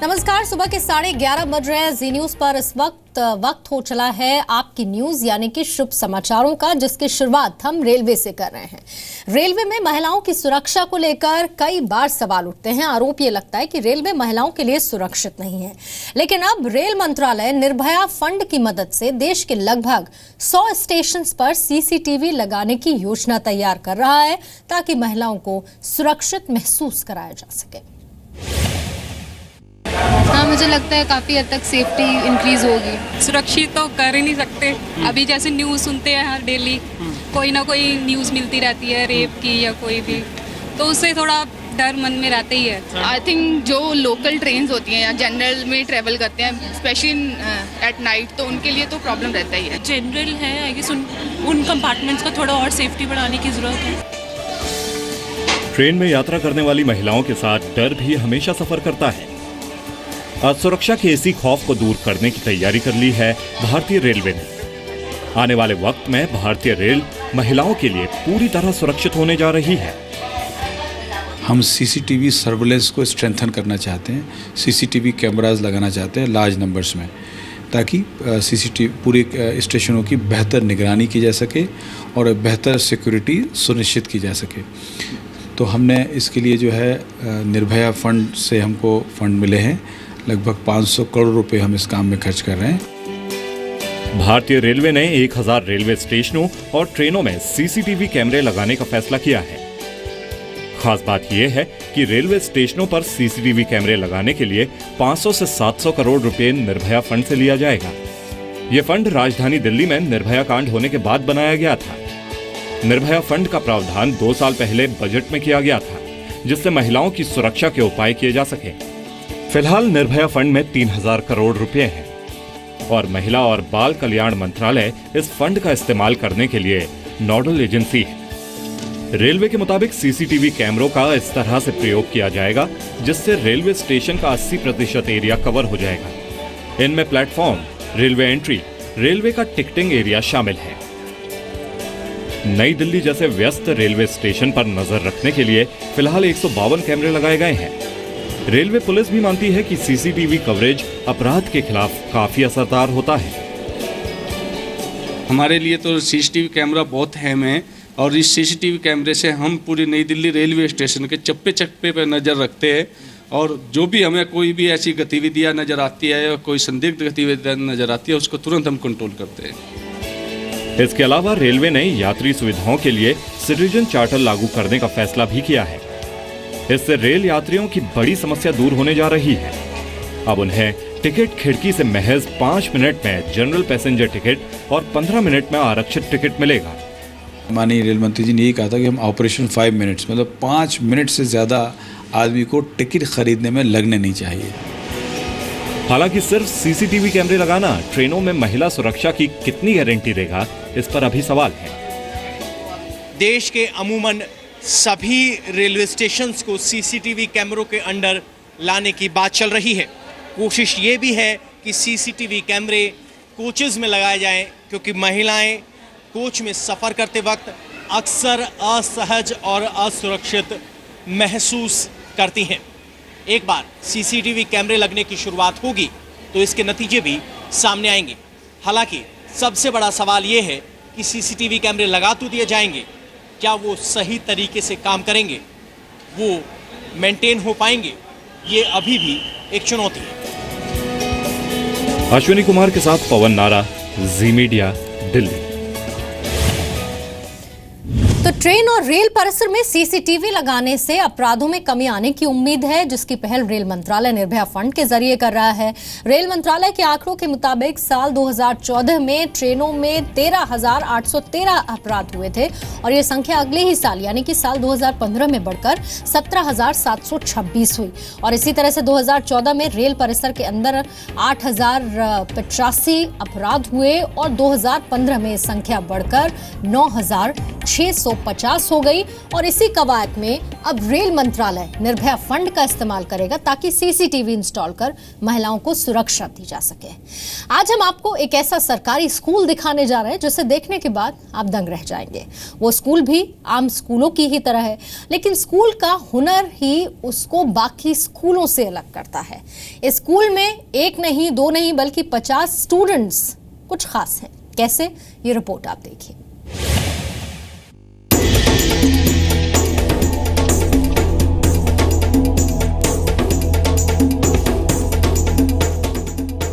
नमस्कार, सुबह के 11:30 बज रहे हैं। जी न्यूज पर इस वक्त हो चला है आपकी न्यूज यानी कि शुभ समाचारों का, जिसकी शुरुआत हम रेलवे से कर रहे हैं। रेलवे में महिलाओं की सुरक्षा को लेकर कई बार सवाल उठते हैं। आरोप ये लगता है कि रेलवे महिलाओं के लिए सुरक्षित नहीं है, लेकिन अब रेल मंत्रालय निर्भया फंड की मदद से देश के लगभग 100 स्टेशन पर सीसीटीवी लगाने की योजना तैयार कर रहा है, ताकि महिलाओं को सुरक्षित महसूस कराया जा सके। हाँ, मुझे लगता है काफ़ी हद तक सेफ्टी इंक्रीज होगी। सुरक्षित तो कर ही नहीं सकते। अभी जैसे न्यूज़ सुनते हैं हर डेली, कोई ना कोई न्यूज़ मिलती रहती है रेप की या कोई भी, तो उससे थोड़ा डर मन में रहता ही है। आई थिंक जो लोकल ट्रेन्स होती हैं या जनरल में ट्रेवल करते हैं स्पेशली एट नाइट, तो उनके लिए तो प्रॉब्लम रहता ही है। जनरल है, आई गेस उन कंपार्टमेंट्स का थोड़ा और सेफ्टी बढ़ाने की ज़रूरत है। ट्रेन में यात्रा करने वाली महिलाओं के साथ डर भी हमेशा सफर करता है। आज सुरक्षा के इसी खौफ को दूर करने की तैयारी कर ली है भारतीय रेलवे ने। आने वाले वक्त में भारतीय रेल महिलाओं के लिए पूरी तरह सुरक्षित होने जा रही है। हम सीसीटीवी सर्वेलेंस को स्ट्रेंथन करना चाहते हैं, सीसीटीवी कैमरास लगाना चाहते हैं लार्ज नंबर्स में, ताकि सीसीटीवी पूरे स्टेशनों की बेहतर निगरानी की जा सके और बेहतर सिक्योरिटी सुनिश्चित की जा सके। तो हमने इसके लिए जो है निर्भया फंड से हमको फंड मिले हैं। लगभग 500 करोड़ रुपए हम इस काम में खर्च कर रहे हैं। भारतीय रेलवे ने 1000 रेलवे स्टेशनों और ट्रेनों में सीसीटीवी कैमरे लगाने का फैसला किया है। खास बात यह है कि रेलवे स्टेशनों पर सीसीटीवी कैमरे लगाने के लिए 500 से 700 करोड़ रुपए निर्भया फंड से लिया जाएगा। यह फंड राजधानी दिल्ली में निर्भया कांड होने के बाद बनाया गया था। निर्भया फंड का प्रावधान 2 साल पहले बजट में किया गया था, जिससे महिलाओं की सुरक्षा के उपाय किए जा सके। फिलहाल निर्भया फंड में 3000 करोड़ रुपए हैं और महिला और बाल कल्याण मंत्रालय इस फंड का इस्तेमाल करने के लिए नोडल एजेंसी है। रेलवे के मुताबिक सीसीटीवी कैमरों का इस तरह से प्रयोग किया जाएगा जिससे रेलवे स्टेशन का 80% एरिया कवर हो जाएगा। इनमें प्लेटफॉर्म, रेलवे एंट्री, रेलवे का टिकटिंग एरिया शामिल है। नई दिल्ली जैसे व्यस्त रेलवे स्टेशन पर नजर रखने के लिए फिलहाल 152 कैमरे लगाए गए हैं। रेलवे पुलिस भी मानती है कि सीसीटीवी कवरेज अपराध के खिलाफ काफी असरदार होता है। हमारे लिए तो सीसीटीवी कैमरा बहुत अहम है और इस सीसीटीवी कैमरे से हम पूरी नई दिल्ली रेलवे स्टेशन के चप्पे चप्पे पर नज़र रखते हैं और जो भी हमें कोई भी ऐसी गतिविधियां नज़र आती है या कोई संदिग्ध गतिविधियां नज़र आती है उसको तुरंत हम कंट्रोल करते हैं। इसके अलावा रेलवे ने यात्री सुविधाओं के लिए सिटीजन चार्टर लागू करने का फैसला भी किया है। इससे रेल यात्रियों की बड़ी समस्या दूर होने जा रही है। अब उन्हें टिकट खिड़की से महज 5 मिनट में जनरल पैसेंजर टिकट और 15 मिनट में आरक्षित टिकट मिलेगा। माननीय रेल मंत्री जी ने यही कहा था कि हम ऑपरेशन 5 मिनट्स, मतलब 5 मिनट से ज़्यादा आदमी को टिकट खरीदने में लगने नहीं चाहिए। हालांकि सिर्फ सीसीटीवी कैमरे लगाना ट्रेनों में महिला सुरक्षा की कितनी गारंटी देगा, इस पर अभी सवाल है। देश के अमूमन सभी रेलवे स्टेशंस को सीसीटीवी कैमरों के अंडर लाने की बात चल रही है। कोशिश ये भी है कि सीसीटीवी कैमरे कोचेज में लगाए जाएं, क्योंकि महिलाएं कोच में सफ़र करते वक्त अक्सर असहज और असुरक्षित महसूस करती हैं। एक बार सीसीटीवी कैमरे लगने की शुरुआत होगी तो इसके नतीजे भी सामने आएंगे। हालांकि सबसे बड़ा सवाल ये है कि सीसीटीवी कैमरे लगा तो दिए जाएंगे, क्या वो सही तरीके से काम करेंगे, वो मेंटेन हो पाएंगे, ये अभी भी एक चुनौती है। अश्विनी कुमार के साथ पवन नारा, जी मीडिया, दिल्ली। तो ट्रेन और रेल परिसर में सीसीटीवी लगाने से अपराधों में कमी आने की उम्मीद है, जिसकी पहल रेल मंत्रालय निर्भया फंड के जरिए कर रहा है। रेल मंत्रालय के आंकड़ों के मुताबिक साल 2014 में ट्रेनों में 13,813 अपराध हुए थे और ये संख्या अगले ही साल यानी कि साल 2015 में बढ़कर 17,726 हुई। और इसी तरह से 2014 में रेल परिसर के अंदर 8,085 अपराध हुए और 2015 में संख्या बढ़कर 9,600 150 हो गई और इसी कवायद में अब रेल मंत्रालय निर्भया फंड का इस्तेमाल करेगा ताकि सीसीटीवी इंस्टॉल कर महिलाओं को सुरक्षा दी जा सके। आज हम आपको एक ऐसा सरकारी स्कूल दिखाने जा रहे हैं जिसे देखने के बाद आप दंग रह जाएंगे। वो स्कूल भी आम स्कूलों की ही तरह है, लेकिन स्कूल का हुनर ही उसको बाकी स्कूलों से अलग करता है। इस स्कूल में एक नहीं, दो नहीं, बल्कि 50 स्टूडेंट्स कुछ खास हैं। कैसे, ये रिपोर्ट आप देखिए।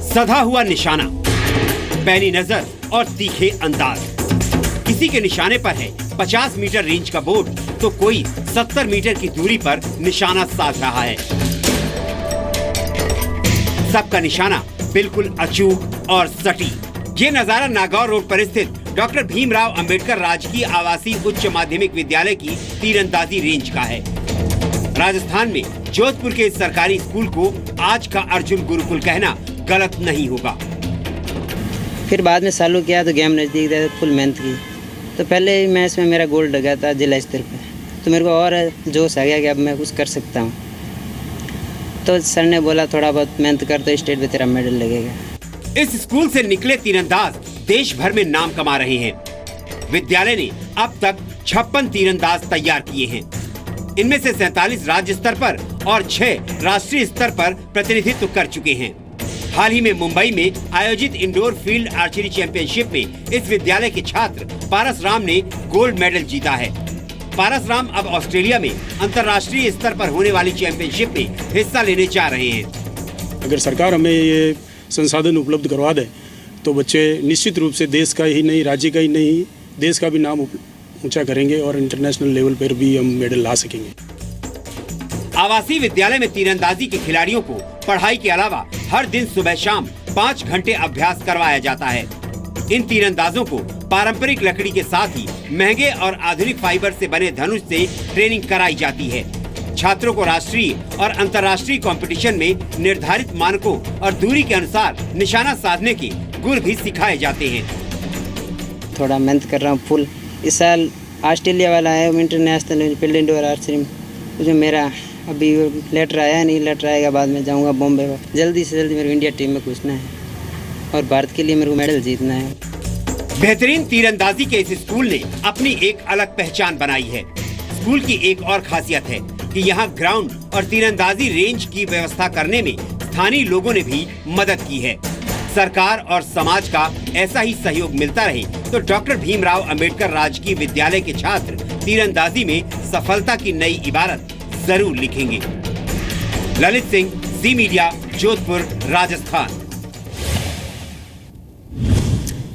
सधा हुआ निशाना, पैनी नजर और तीखे अंदाज। किसी के निशाने पर है 50 मीटर रेंज का बोर्ड, तो कोई 70 मीटर की दूरी पर निशाना साध रहा है। सबका निशाना बिल्कुल अचूक और सटीक। ये नजारा नागौर रोड पर स्थित डॉक्टर भीमराव अंबेडकर राजकीय आवासीय उच्च माध्यमिक विद्यालय की तीरंदाजी रेंज का है। राजस्थान में जोधपुर के इस सरकारी स्कूल को आज का अर्जुन गुरुकुल कहना गलत नहीं होगा। फिर बाद में चालू किया तो गेम नज़दीक था, फुल मेहनत की, तो पहले मैच में मेरा गोल्ड लगा था जिला स्तर पे, तो मेरे को और जोश आ गया कि अब मैं कुछ कर सकता हूँ। तो सर ने बोला थोड़ा बहुत मेहनत कर तो स्टेट पे तेरा मेडल लगेगा। इस स्कूल से निकले तीरंदाज देश भर में नाम कमा रहे हैं। विद्यालय ने अब तक 56 तीरंदाज तैयार किए हैं। इनमें से 47 राज्य स्तर पर और 6 राष्ट्रीय स्तर पर प्रतिनिधित्व कर चुके हैं। हाल ही में मुंबई में आयोजित इंडोर फील्ड आर्चरी चैंपियनशिप में इस विद्यालय के छात्र पारस राम ने गोल्ड मेडल जीता है। पारस राम अब ऑस्ट्रेलिया में अंतर्राष्ट्रीय स्तर पर होने वाली चैंपियनशिप में हिस्सा लेने जा रहे हैं। अगर सरकार हमें ये संसाधन उपलब्ध करवा दे तो बच्चे निश्चित रूप से देश का ही नहीं, राज्य का ही नहीं, देश का भी नाम ऊंचा करेंगे और इंटरनेशनल लेवल पर भी हम मेडल ला सकेंगे। आवासीय विद्यालय में तीरंदाजी के खिलाड़ियों को पढ़ाई के अलावा हर दिन सुबह शाम 5 घंटे अभ्यास करवाया जाता है। इन तीरंदाजों को पारंपरिक लकड़ी के साथ ही महंगे और आधुनिक फाइबर से बने धनुष से ट्रेनिंग कराई जाती है। छात्रों को राष्ट्रीय और अंतर्राष्ट्रीय कंपटीशन में निर्धारित मानकों और दूरी के अनुसार निशाना साधने के गुर भी सिखाए जाते हैं। थोड़ा मेहनत कर रहा हूँ फुल। इस साल ऑस्ट्रेलिया वाला है इंटरनेशनल फील्ड इंडोर आर्चरी में, जो मेरा अभी लेटर आया नहीं, लेटर आएगा बाद में जाऊंगा बॉम्बे। जल्दी से जल्दी मेरे को इंडिया टीम में घुसना है और भारत के लिए मेरे को मेडल जीतना है। बेहतरीन तीरंदाजी के इस स्कूल ने अपनी एक अलग पहचान बनाई है। स्कूल की एक और खासियत है कि यहाँ ग्राउंड और तीरंदाजी रेंज की व्यवस्था करने में स्थानीय लोगों ने भी मदद की है। सरकार और समाज का ऐसा ही सहयोग मिलता रहे तो डॉक्टर भीमराव अंबेडकर राजकीय विद्यालय के छात्र तीरंदाजी में सफलता की नई इबारत जरूर लिखेंगे। ललित सिंह, जी मीडिया, जोधपुर, राजस्थान।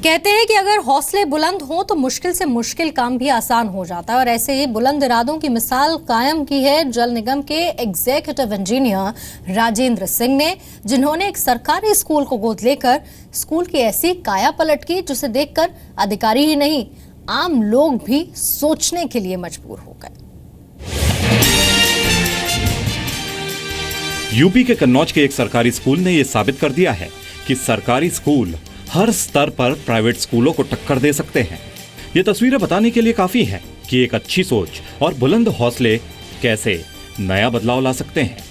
कहते हैं कि अगर हौसले बुलंद हो तो मुश्किल से मुश्किल काम भी आसान हो जाता है, और ऐसे ही बुलंद इरादों की मिसाल कायम की है जल निगम के एग्जीक्यूटिव इंजीनियर राजेंद्र सिंह ने, जिन्होंने एक सरकारी स्कूल को गोद लेकर स्कूल की ऐसी काया पलट की जिसे देखकर अधिकारी ही नहीं, आम लोग भी सोचने के लिए मजबूर हो गए। यूपी के कन्नौज के एक सरकारी स्कूल ने यह साबित कर दिया है कि सरकारी स्कूल हर स्तर पर प्राइवेट स्कूलों को टक्कर दे सकते हैं। ये तस्वीरें बताने के लिए काफी है कि एक अच्छी सोच और बुलंद हौसले कैसे नया बदलाव ला सकते हैं।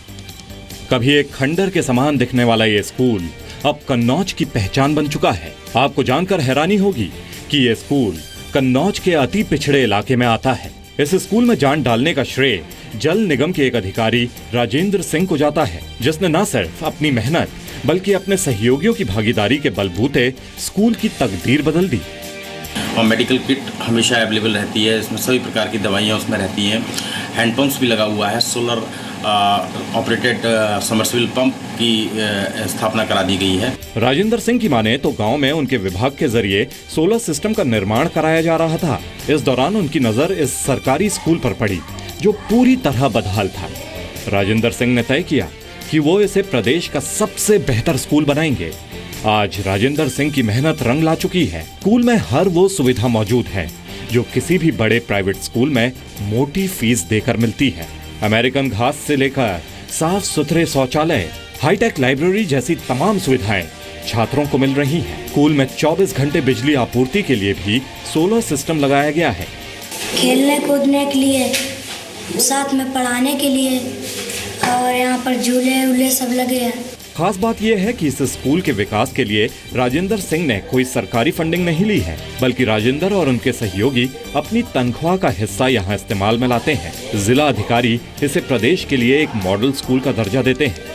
कभी एक खंडर के समान दिखने वाला ये स्कूल अब कन्नौज की पहचान बन चुका है। आपको जानकर हैरानी होगी कि ये स्कूल कन्नौज के अति पिछड़े इलाके में आता है। इस स्कूल में जान डालने का श्रेय जल निगम के एक अधिकारी राजेंद्र सिंह को जाता है, जिसने न सिर्फ अपनी मेहनत बल्कि अपने सहयोगियों की भागीदारी के बलबूते स्कूल की तकदीर बदल दी। और मेडिकल किट हमेशा अवेलेबल रहती है, इसमें सभी प्रकार की दवाइयाँ उसमें रहती हैं। हैंडपम्प्स भी लगा हुआ है, सोलर ऑपरेटेड सबमर्सिबल पंप की स्थापना करा दी गई है। राजेंद्र सिंह की माने तो गांव में उनके विभाग के जरिए सोलर सिस्टम का निर्माण कराया जा रहा था। इस दौरान उनकी नजर इस सरकारी स्कूल पर पड़ी जो पूरी तरह बदहाल था। राजेंद्र सिंह ने तय किया कि वो इसे प्रदेश का सबसे बेहतर स्कूल बनाएंगे। आज राजेंद्र सिंह की मेहनत रंग ला चुकी है। स्कूल में हर वो सुविधा मौजूद है जो किसी भी बड़े प्राइवेट स्कूल में मोटी फीस देकर मिलती है। अमेरिकन घास से लेकर साफ सुथरे शौचालय, हाईटेक लाइब्रेरी जैसी तमाम सुविधाएं छात्रों को मिल रही हैं। स्कूल में 24 घंटे बिजली आपूर्ति के लिए भी सोलर सिस्टम लगाया गया है। खेलने कूदने के लिए, साथ में पढ़ाने के लिए, और यहाँ पर झूले वूले सब लगे हैं। खास बात यह है कि इस स्कूल के विकास के लिए राजेंद्र सिंह ने कोई सरकारी फंडिंग नहीं ली है, बल्कि राजेंद्र और उनके सहयोगी अपनी तनख्वाह का हिस्सा यहाँ इस्तेमाल में लाते हैं। जिला अधिकारी इसे प्रदेश के लिए एक मॉडल स्कूल का दर्जा देते हैं।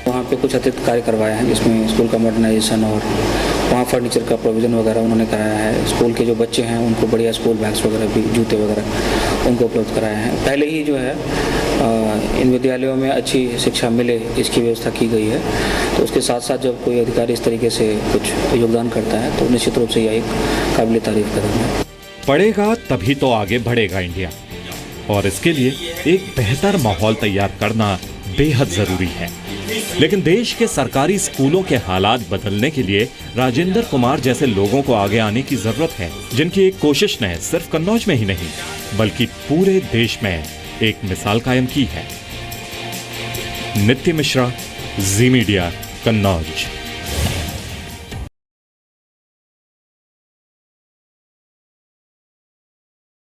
वहाँ पे कुछ अतिरिक्त कार्य करवाए हैं, जिसमें स्कूल का मॉडर्नाइजेशन और वहाँ फर्नीचर का प्रोविज़न वगैरह उन्होंने कराया है। स्कूल के जो बच्चे हैं उनको बढ़िया स्कूल बैग्स वगैरह भी, जूते वगैरह उनको उपलब्ध कराए हैं। पहले ही जो है इन विद्यालयों में अच्छी शिक्षा मिले, इसकी व्यवस्था की गई है। तो उसके साथ साथ जब कोई अधिकारी इस तरीके से कुछ योगदान करता है तो निश्चित रूप से यह एक काबिल तारीफ कदम है। पढ़ेगा तभी तो आगे बढ़ेगा इंडिया, और इसके लिए एक बेहतर माहौल तैयार करना बेहद जरूरी है। लेकिन देश के सरकारी स्कूलों के हालात बदलने के लिए राजेंद्र कुमार जैसे लोगों को आगे आने की जरूरत है, जिनकी एक कोशिश ने सिर्फ कन्नौज में ही नहीं बल्कि पूरे देश में एक मिसाल कायम की है। नित्य मिश्रा, जी मीडिया, कन्नौज।